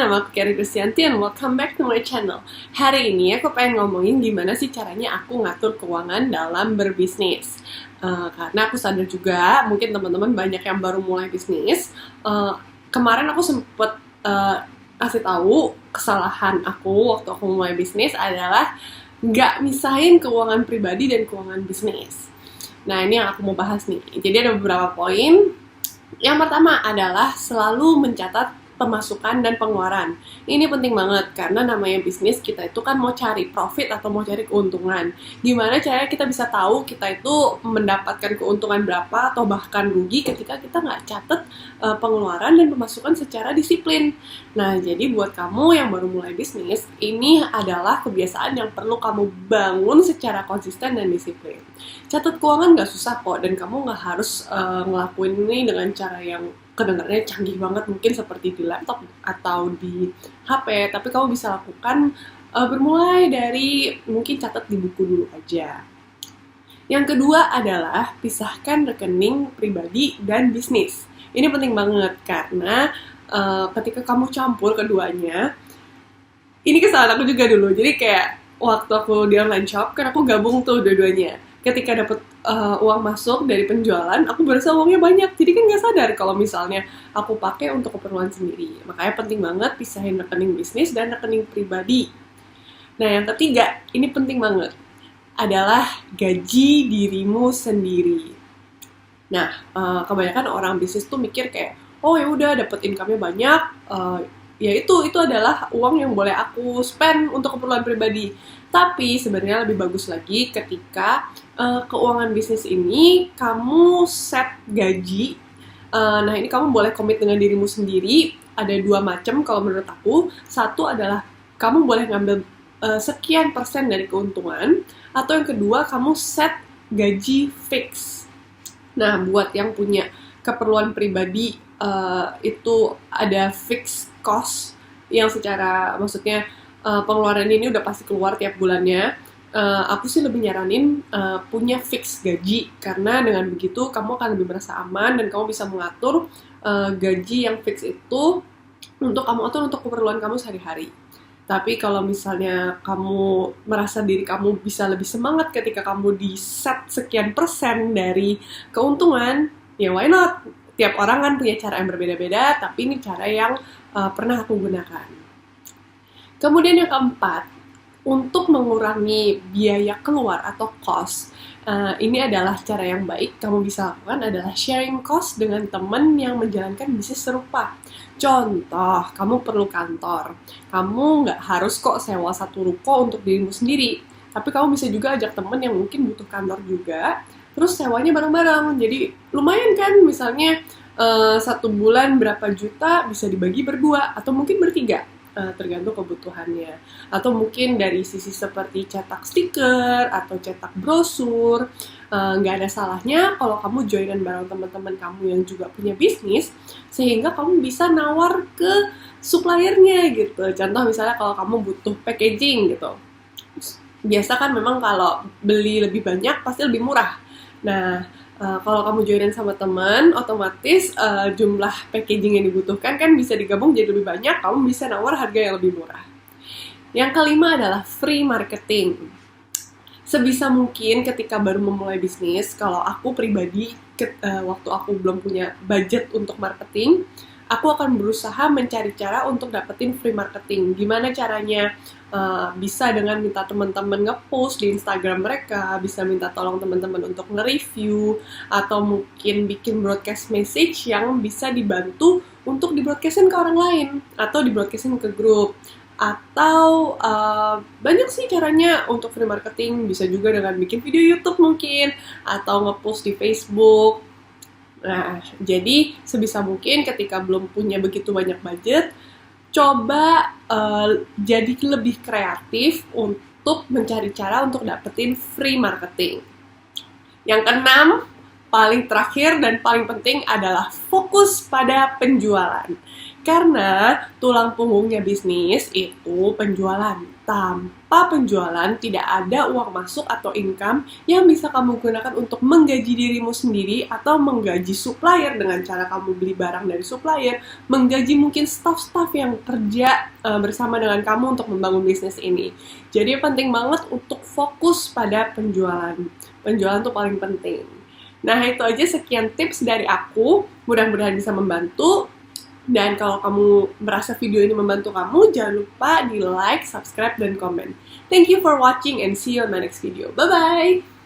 nama aku Keri Krisyanti and welcome back to my channel. Hari ini aku pengen ngomongin gimana sih caranya aku ngatur keuangan dalam berbisnis. Karena aku sadar juga, mungkin teman-teman banyak yang baru mulai bisnis. Kemarin aku sempet kasih tahu kesalahan aku waktu aku mulai bisnis adalah nggak misahin keuangan pribadi dan keuangan bisnis. Nah, ini yang aku mau bahas nih. Jadi ada beberapa poin. Yang pertama adalah selalu mencatat pemasukan dan pengeluaran. Ini penting banget karena namanya bisnis, kita itu kan mau cari profit atau mau cari keuntungan. Gimana caranya kita bisa tahu kita itu mendapatkan keuntungan berapa atau bahkan rugi ketika kita nggak catat pengeluaran dan pemasukan secara disiplin. Nah, jadi buat kamu yang baru mulai bisnis, ini adalah kebiasaan yang perlu kamu bangun secara konsisten dan disiplin. Catat keuangan nggak susah kok, dan kamu nggak harus ngelakuin ini dengan cara yang kedengarannya canggih banget, mungkin seperti di laptop atau di HP, tapi kamu bisa lakukan bermulai dari mungkin catat di buku dulu aja. Yang kedua adalah pisahkan rekening pribadi dan bisnis. Ini penting banget karena ketika kamu campur keduanya, ini kesalahan aku juga dulu. Jadi kayak waktu aku di online shop, kan aku gabung tuh dua-duanya. Ketika dapat uang masuk dari penjualan, aku berasa uangnya banyak. Jadi kan nggak sadar kalau misalnya aku pakai untuk keperluan sendiri. Makanya penting banget pisahin rekening bisnis dan rekening pribadi. Nah, yang ketiga, ini penting banget, adalah gaji dirimu sendiri. Nah, kebanyakan orang bisnis tuh mikir kayak, oh ya udah dapat income-nya banyak, ya itu adalah uang yang boleh aku spend untuk keperluan pribadi. Tapi sebenarnya lebih bagus lagi ketika keuangan bisnis ini kamu set gaji. Nah, ini kamu boleh komit dengan dirimu sendiri. Ada dua macam kalau menurut aku. Satu adalah kamu boleh ngambil sekian persen dari keuntungan, atau yang kedua kamu set gaji fix. Nah, buat yang punya keperluan pribadi, itu ada fixed cost yang secara, maksudnya pengeluaran ini udah pasti keluar tiap bulannya. Aku sih lebih nyaranin punya fix gaji, karena dengan begitu kamu akan lebih merasa aman dan kamu bisa mengatur gaji yang fix itu untuk kamu atur untuk keperluan kamu sehari-hari. Tapi kalau misalnya kamu merasa diri kamu bisa lebih semangat ketika kamu di set sekian persen dari keuntungan, ya why not? Tiap orang kan punya cara yang berbeda-beda, tapi ini cara yang pernah aku gunakan. Kemudian yang keempat, untuk mengurangi biaya keluar atau cost, ini adalah cara yang baik kamu bisa lakukan adalah sharing cost dengan teman yang menjalankan bisnis serupa. Contoh, kamu perlu kantor, kamu nggak harus kok sewa satu ruko untuk dirimu sendiri, tapi kamu bisa juga ajak teman yang mungkin butuh kantor juga, terus sewanya bareng-bareng. Jadi lumayan kan, misalnya satu bulan berapa juta bisa dibagi berdua atau mungkin bertiga, tergantung kebutuhannya. Atau mungkin dari sisi seperti cetak stiker atau cetak brosur, nggak ada salahnya kalau kamu joinan bareng teman-teman kamu yang juga punya bisnis, sehingga kamu bisa nawar ke suppliernya gitu. Contoh misalnya kalau kamu butuh packaging gitu, biasa kan memang kalau beli lebih banyak pasti lebih murah. Nah, kalau kamu joinan sama teman, otomatis jumlah packaging yang dibutuhkan kan bisa digabung jadi lebih banyak, kamu bisa nawar harga yang lebih murah. Yang kelima adalah free marketing. Sebisa mungkin ketika baru memulai bisnis, kalau aku pribadi, waktu aku belum punya budget untuk marketing, aku akan berusaha mencari cara untuk dapetin free marketing. Gimana caranya? Bisa dengan minta teman-teman nge-post di Instagram mereka, bisa minta tolong teman-teman untuk nge-review, atau mungkin bikin broadcast message yang bisa dibantu untuk di-broadcastin ke orang lain, atau di-broadcastin ke grup. Atau banyak sih caranya untuk free marketing, bisa juga dengan bikin video YouTube mungkin, atau nge-post di Facebook. Nah, jadi sebisa mungkin ketika belum punya begitu banyak budget, coba jadi lebih kreatif untuk mencari cara untuk dapetin free marketing. Yang keenam, paling terakhir dan paling penting adalah fokus pada penjualan. Karena tulang punggungnya bisnis itu penjualan. Tanpa penjualan tidak ada uang masuk atau income yang bisa kamu gunakan untuk menggaji dirimu sendiri atau menggaji supplier dengan cara kamu beli barang dari supplier, menggaji mungkin staff-staff yang kerja bersama dengan kamu untuk membangun bisnis ini. Jadi penting banget untuk fokus pada penjualan. Penjualan tuh paling penting. Nah, itu aja sekian tips dari aku. Mudah-mudahan bisa membantu. Dan kalau kamu merasa video ini membantu kamu, jangan lupa di like, subscribe, dan komen. Thank you for watching and see you on my next video. Bye-bye!